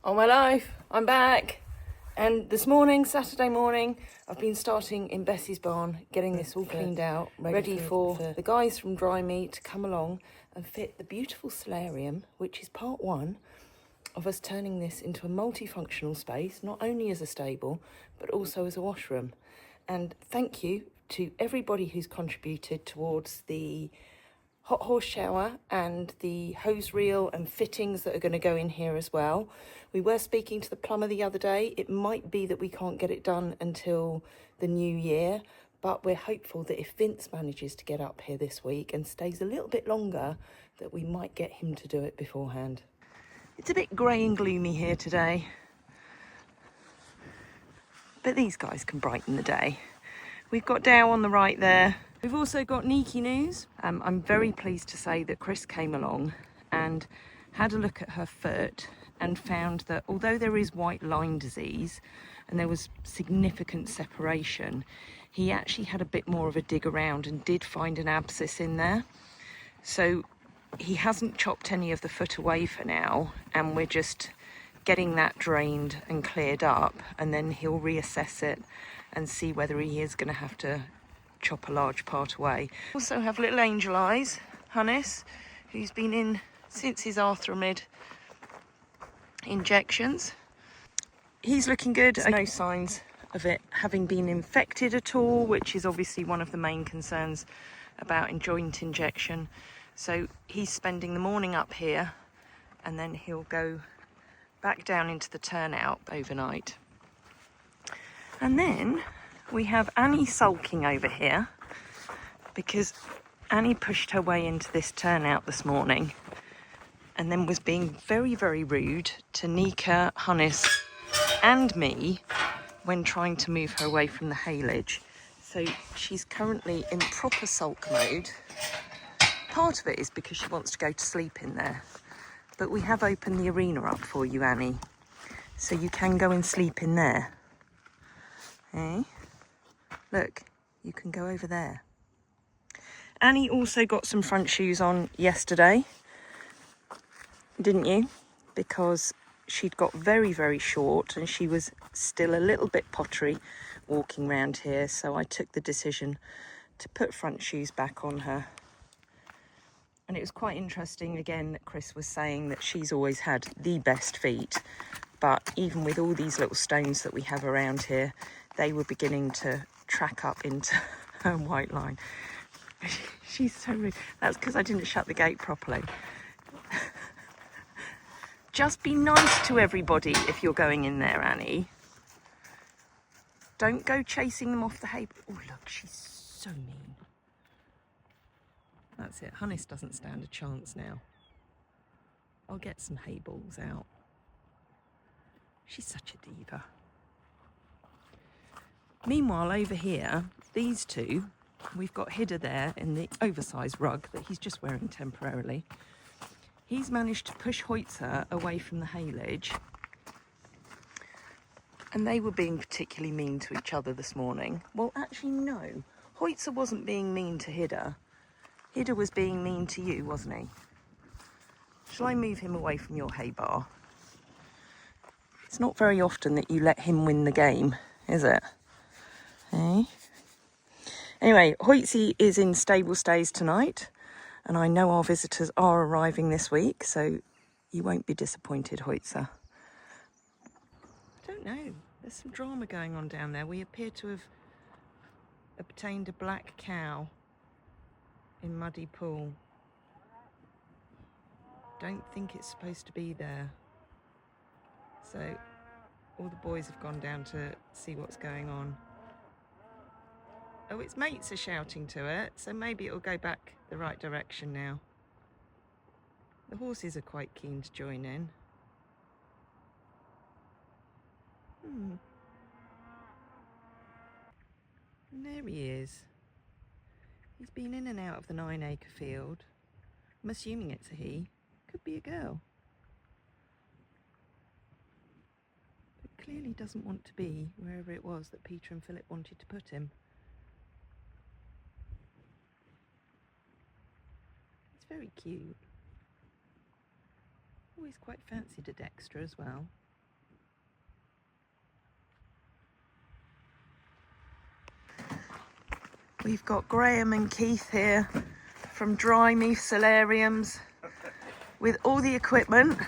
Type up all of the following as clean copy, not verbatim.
All my life, I'm back. And this morning, Saturday morning, I've been starting in Bessie's barn, getting this all cleaned out, ready for the guys from Drimee to come along and fit the beautiful solarium, which is part one of us turning this into a multifunctional space, not only as a stable, but also as a washroom. And thank you to everybody who's contributed towards the hot horse shower and the hose reel and fittings that are going to go in here as well. We were speaking to the plumber the other day. It might be that we can't get it done until the new year, but we're hopeful that if Vince manages to get up here this week and stays a little bit longer, that we might get him to do it beforehand. It's a bit grey and gloomy here today, but these guys can brighten the day. We've got Dow on the right there. We've also got Neeka news. I'm very pleased to say that Chris came along and had a look at her foot and found that although there is white line disease and there was significant separation, he actually had a bit more of a dig around and did find an abscess in there. So he hasn't chopped any of the foot away for now, and we're just getting that drained and cleared up, and then he'll reassess it and see whether he is going to have to chop a large part away. Also have little Angel Eyes, Hannes, who's been in since his arthramid injections. He's looking good. No signs of it having been infected at all, which is obviously one of the main concerns about joint injection. So he's spending the morning up here, and then he'll go back down into the turnout overnight. And then we have Annie sulking over here because Annie pushed her way into this turnout this morning and then was being very, very rude to Neeka, Hannes and me when trying to move her away from the haylage. So she's currently in proper sulk mode. Part of it is because she wants to go to sleep in there. But we have opened the arena up for you, Annie. So you can go and sleep in there. Eh? Look, you can go over there. Annie also got some front shoes on yesterday, didn't you? Because she'd got very, very short and she was still a little bit pottery walking around here. So I took the decision to put front shoes back on her. And it was quite interesting again that Chris was saying that she's always had the best feet. But even with all these little stones that we have around here, they were beginning to track up into her white line. She's so rude. That's because I didn't shut the gate properly. Just be nice to everybody if you're going in there, Annie. Don't go chasing them off the hay. Oh, look, she's so mean. That's it. Hannes doesn't stand a chance now. I'll get some hay balls out. She's such a diva. Meanwhile, over here, these two, we've got Hidda there in the oversized rug that he's just wearing temporarily. He's managed to push Hoitzer away from the haylage. And they were being particularly mean to each other this morning. Well, actually, no. Hoitzer wasn't being mean to Hidda. Hidda was being mean to you, wasn't he? Shall I move him away from your hay bar? It's not very often that you let him win the game, is it? Hey? Anyway, Hoitzy is in stable stays tonight, and I know our visitors are arriving this week, so you won't be disappointed, Hoitzer. I don't know. There's some drama going on down there. We appear to have obtained a black cow in Muddy Pool. Don't think it's supposed to be there. So all the boys have gone down to see what's going on. Oh, its mates are shouting to it, so maybe it'll go back the right direction now. The horses are quite keen to join in. And there he is. He's been in and out of the 9-acre field. I'm assuming it's a he. Could be a girl. But clearly doesn't want to be wherever it was that Peter and Philip wanted to put him. He's very cute. Always quite fancied a Dexter as well. We've got Graham and Keith here from Drimee Solariums with all the equipment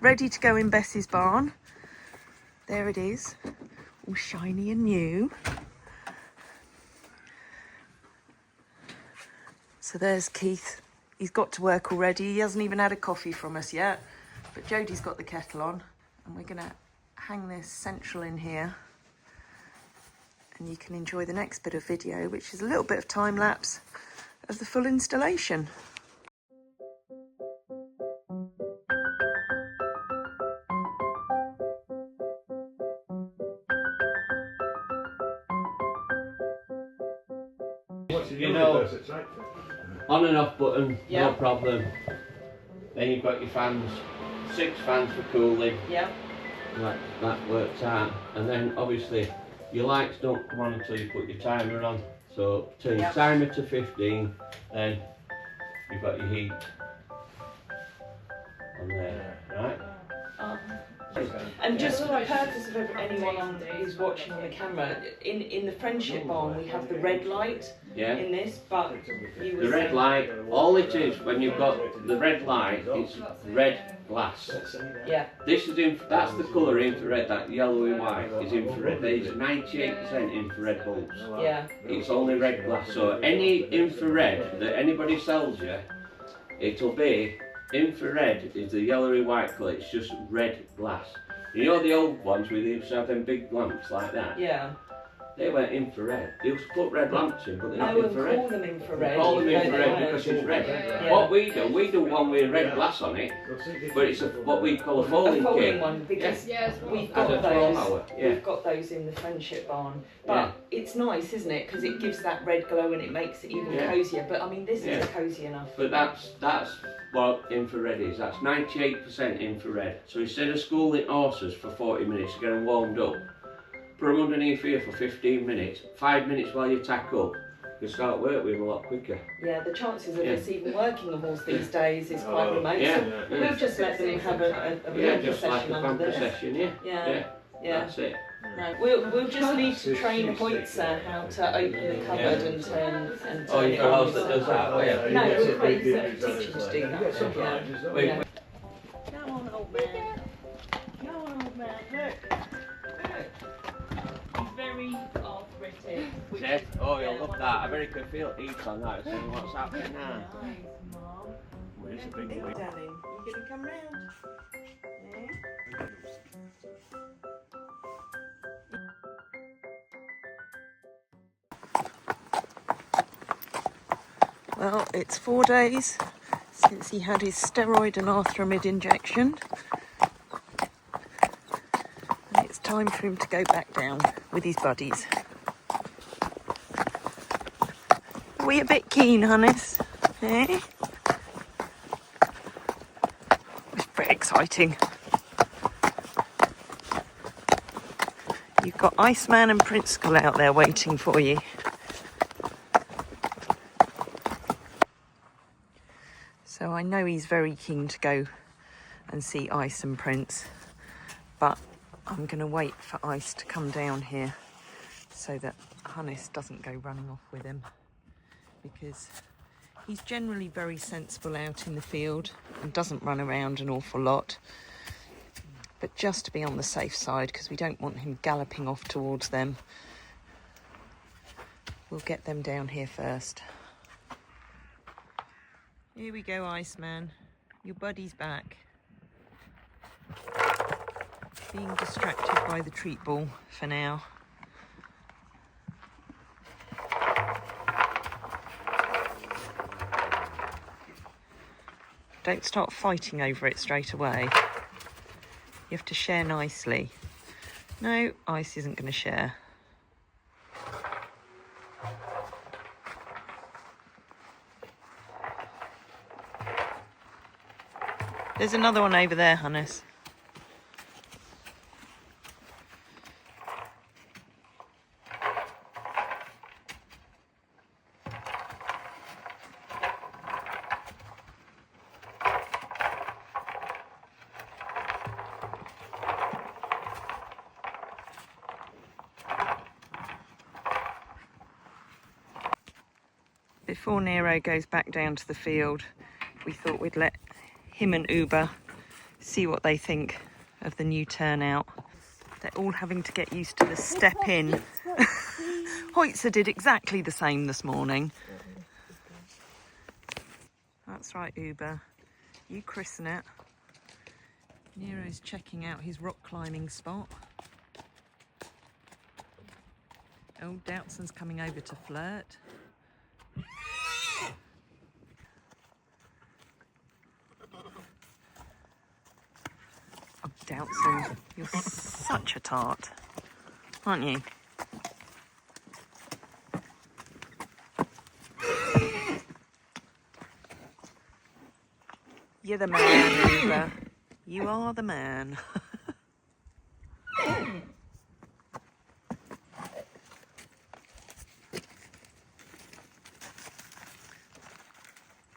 ready to go in Bess's barn. There it is, all shiny and new. So there's Keith. He's got to work already. He hasn't even had a coffee from us yet. But Jodie's got the kettle on, and we're gonna hang this central in here. And you can enjoy the next bit of video, which is a little bit of time lapse of the full installation. You know, on and off button, no problem. Then you've got your fans, 6 fans for cooling. Yeah. That works out. And then obviously your lights don't come on until you put your timer on. So turn your timer to 15, then you've got your heat on there, right? And just for the purpose of anyone who's watching on the camera, in the friendship barn we have the red light in this, but the red light, all it is when you've got the red light, it's red glass. Yeah. This is that's the colour infrared, that yellowy white is infrared. There's 98% infrared bulbs. Yeah. It's only red glass. So any infrared that anybody sells you, it'll be infrared is the yellowy white colour, it's just red glass. You know the old ones where they used to have them big lamps like that? Yeah. They weren't infrared. They used to put red lamps in, but they're not I would infrared. call them infrared. Call them infrared because it's red. Yeah. What we do one with red glass on it, but it's what we call a folding kit. One, because we've As got a those. throw-mower, We've got those in the friendship barn, but it's nice, isn't it? Because it gives that red glow and it makes it even cosier. But I mean, this is cosy enough. But that's what infrared is. That's 98% infrared. So instead of schooling horses for 40 minutes to get them warmed up, put them underneath here for 15 minutes, 5 minutes while you tack up, you start work with them a lot quicker. Yeah, the chances of us even working a horse these days is quite remote. So we'll just let them have a just like a pamper session, yeah. That's it. No, we'll just need to train Hoitzer how to open the cupboard and turn Oh, it you've got on. else that does that? Oh, yeah. No, we'll teach him to do that. Yeah. Come on, old man. Come on, old man. Look. He's very arthritic. Yes? Oh, you'll love that. I very can feel heat on that. So what's happening now? Nice, Mum. Well, it's a big Hey, wig. darling, you gonna come round? Yeah? Well, it's 4 days since he had his steroid and arthromid injection. And it's time for him to go back down with his buddies. Are we a bit keen, Hannes? Eh? It's pretty exciting. You've got Iceman and Princecle out there waiting for you. So I know he's very keen to go and see Ice and Prince, but I'm going to wait for Ice to come down here so that Hannes doesn't go running off with him, because he's generally very sensible out in the field and doesn't run around an awful lot. But just to be on the safe side, because we don't want him galloping off towards them, we'll get them down here first. Here we go, Iceman. Your buddy's back. Being distracted by the treat ball for now. Don't start fighting over it straight away. You have to share nicely. No, Ice isn't going to share. There's another one over there, Hannes. Before Nero goes back down to the field, we thought we'd let him and Uber see what they think of the new turnout. They're all having to get used to the step in. Hoitzer did exactly the same this morning. That's right, Uber. You christen it. Nero's checking out his rock climbing spot. Oh, Doubtson's coming over to flirt. Oh, Doubtson, you're such a tart, aren't you? You're the man, Uber. You are the man.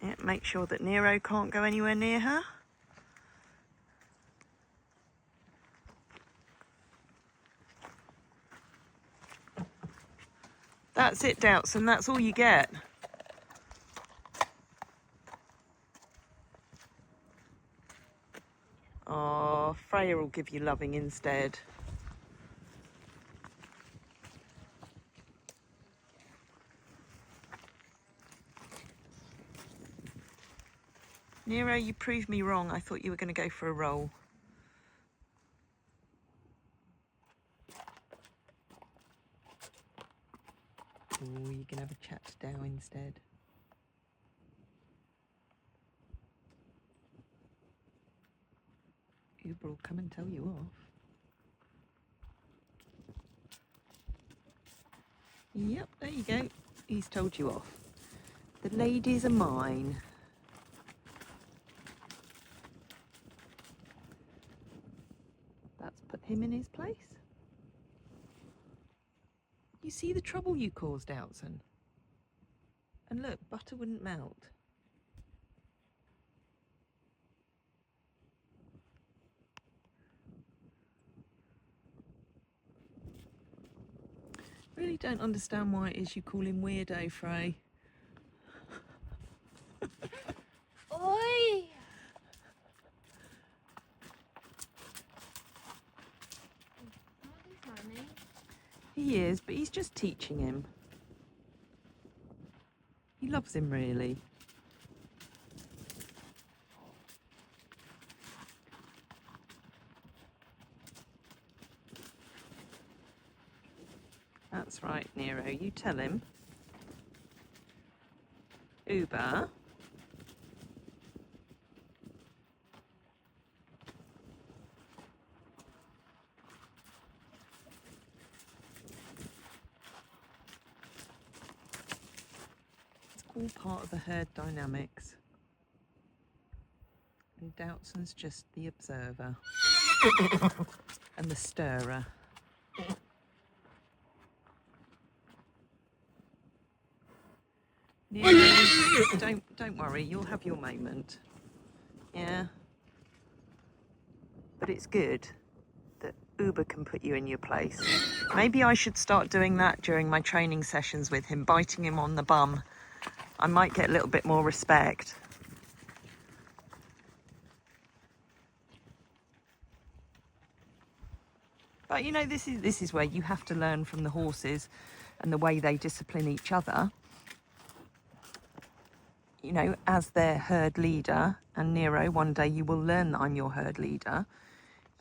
Yeah, make sure that Nero can't go anywhere near her. That's it, Doubtson. That's all you get. Oh, Freya will give you loving instead. Nero, you proved me wrong. I thought you were going to go for a roll. Oh, you can have a chat to Dow instead. Uber will come and tell you off. Yep, there you go. He's told you off. The ladies are mine. That's put him in his place. You see the trouble you caused, Doubtson? And look, butter wouldn't melt. Really don't understand why it is you call him Weirdo, Frey. Oi! He is, but he's just teaching him. He loves him, really. That's right, Nero. You tell him. Uber. It's all part of the herd dynamics. And Doubtson's just the observer. And the stirrer. Nero, don't worry, you'll have your moment. Yeah. But it's good that Uber can put you in your place. Maybe I should start doing that during my training sessions with him, biting him on the bum. I might get a little bit more respect. But you know, this is where you have to learn from the horses and the way they discipline each other. You know, as their herd leader, and Nero, one day you will learn that I'm your herd leader,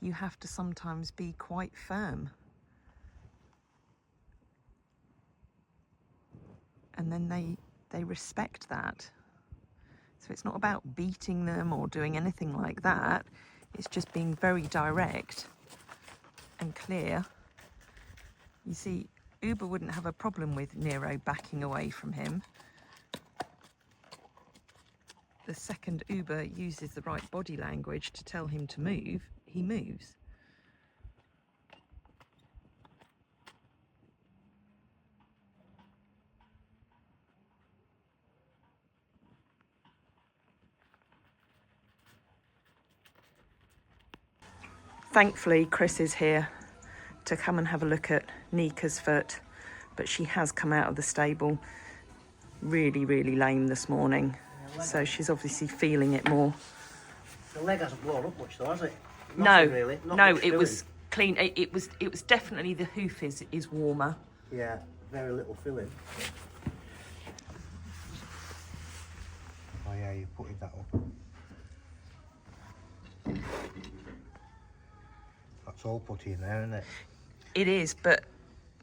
you have to sometimes be quite firm. And then they respect that. So it's not about beating them or doing anything like that. It's just being very direct and clear. You see, Uber wouldn't have a problem with Nero backing away from him. The second Uber uses the right body language to tell him to move, he moves. Thankfully, Chris is here to come and have a look at Neeka's foot, but she has come out of the stable. really, really lame this morning. So she's obviously feeling it more. The leg hasn't blown up much though, has it? No, Nothing really. Not no, much it filling. was clean. It was definitely the hoof is warmer. Yeah, very little filling. Oh yeah, you putted that up. That's all put in there, isn't it? It is, but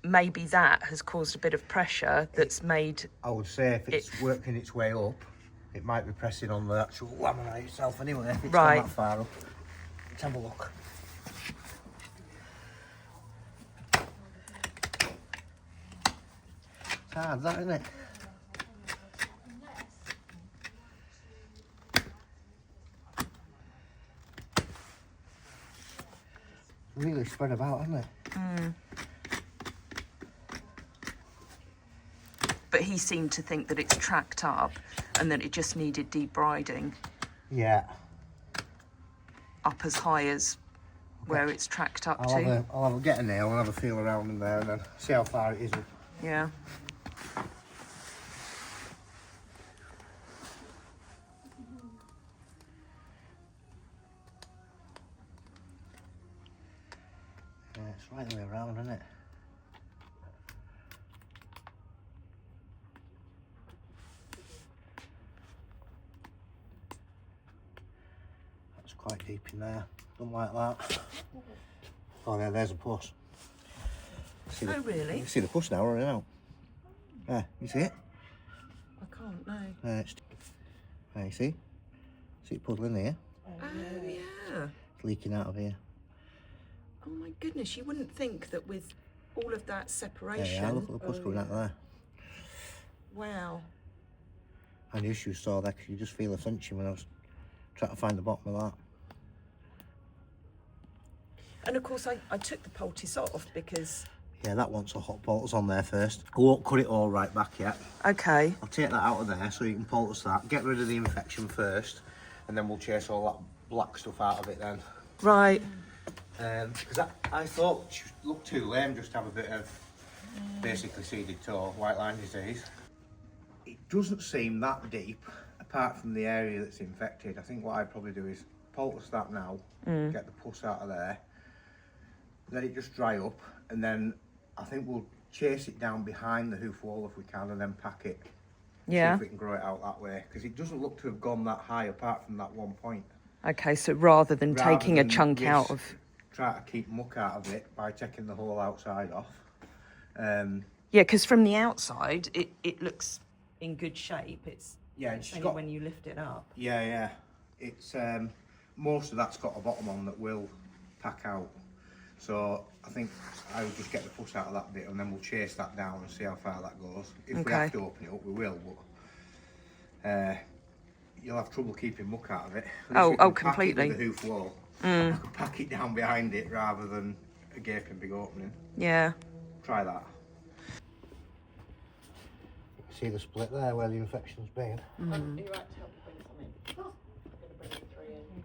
maybe that has caused a bit of pressure that's made... I would say if it's working its way up, it might be pressing on the actual laminate itself anyway, if it's Right. gone that far up. Let's have a look. It's hard, that, isn't it? Really spread about, hasn't it? But he seemed to think that it's tracked up and that it just needed debriding Yeah. up as high as where it's tracked up I'll to. have a get a nail and have a feel around in there and then see how far it is up. Yeah. Yeah, it's right the way around, isn't it? That's quite deep in there. Don't like that. Oh, there's a puss. See Oh, really? You see the puss now running out. There, you see it? I can't, no. There, you see? See it puddling here? Oh, yeah. It's leaking out of here. Oh, my goodness. You wouldn't think that with all of that separation... Yeah, look at the puss coming out of there. Wow. I knew she was sore there because you just feel her flinching when I was trying to find the bottom of that. And of course, I took the poultice off because... Yeah, that wants a hot poultice on there first. I won't cut it all right back yet. Okay. I'll take that out of there so you can poultice that. Get rid of the infection first, and then we'll chase all that black stuff out of it then. Right. Because I thought she looked too lame just to have a bit of basically seeded toe, white line disease. It doesn't seem that deep, apart from the area that's infected. I think what I'd probably do is poultice that now, get the pus out of there, let it just dry up, and then I think we'll chase it down behind the hoof wall if we can, and then pack it. Yeah. See if we can grow it out that way, because it doesn't look to have gone that high apart from that one point. Okay, so rather than taking a chunk out of... Try to keep muck out of it by taking the whole outside off. Yeah, because from the outside, it looks in good shape. It's only when you lift it up. Yeah. It's most of that's got a bottom on that will pack out. So I think I would just get the pus out of that bit and then we'll chase that down and see how far that goes. If we have to open it up, we will, but you'll have trouble keeping muck out of it. Oh, completely. Pack it with the hoof wall. I could pack it down behind it rather than a gaping big opening. Yeah. Try that. See the split there where the infection's been? Are you right to help me bring some in? I'm going to bring the three in.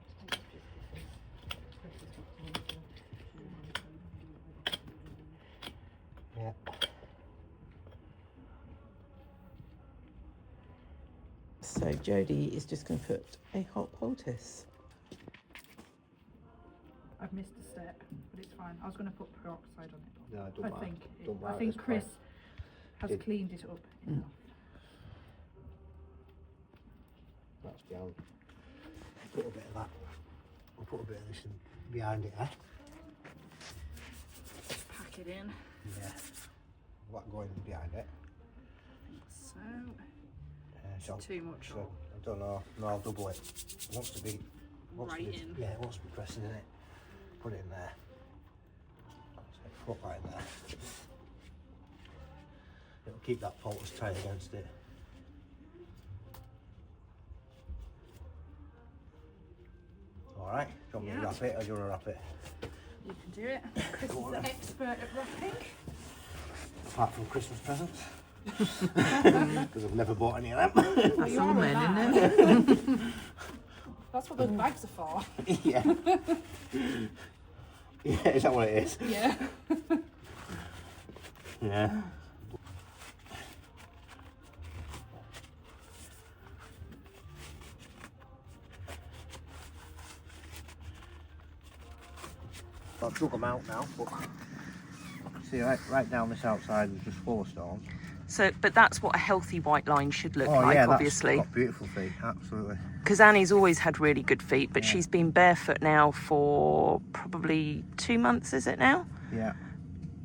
Yeah. So Jodie is just going to put a hot poultice. I've missed a step, but it's fine. I was going to put peroxide on it. No, don't I mind. think Don't I mind think at this Chris point. has cleaned it up enough. That's down. Put a bit of that. We'll put a bit of this in behind it, eh? Just pack it in. Yeah. What going behind it? So So, too much. so I don't know. No, I'll double it. It wants to be. Right in. Yeah, it wants to be pressing in it. Put it in there. So put that in there. It'll keep that poultice tight against it. Alright, do you want me to wrap it or do you want to wrap it? You can do it. Chris is the expert at wrapping. Apart from Christmas presents. Because I've never bought any of them. That's all men, isn't it? That's what those bags are for. Yeah. Yeah, is that what it is? Yeah. Yeah. I've dug them out now, but see right down this outside is just full of stones. So, but that's what a healthy white line should look Oh like, yeah, obviously. that's got beautiful feet, absolutely. Because Annie's always had really good feet, but she's been barefoot now for probably 2 months, is it now? Yeah.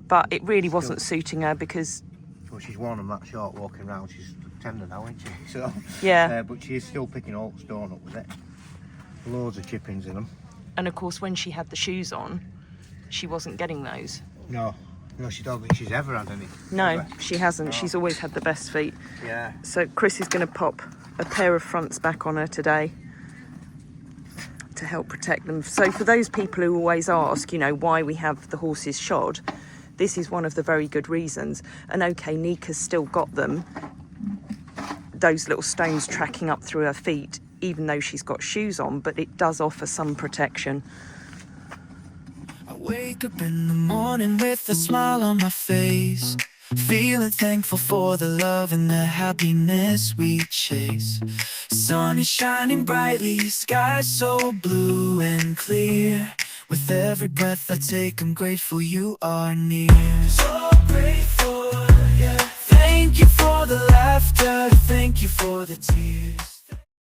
But it really wasn't suiting her because... Well, she's worn them that short walking around. She's tender now, isn't she? So, Yeah. but she's still picking all the stone up with it. Loads of chippings in them. And of course, when she had the shoes on, she wasn't getting those. No, she don't think she's ever had any. No, Ever. she hasn't. No. She's always had the best feet. Yeah. So Chris is going to pop a pair of fronts back on her today to help protect them. So for those people who always ask, you know, why we have the horses shod, this is one of the very good reasons. And okay, Neeka's still got them, those little stones tracking up through her feet, even though she's got shoes on, but it does offer some protection. I wake up in the morning with a smile on my face, feeling thankful for the love and the happiness we chase. Sun is shining brightly, sky so blue and clear. With every breath I take, I'm grateful you are near. So grateful, yeah. Thank you for the laughter, thank you for the tears.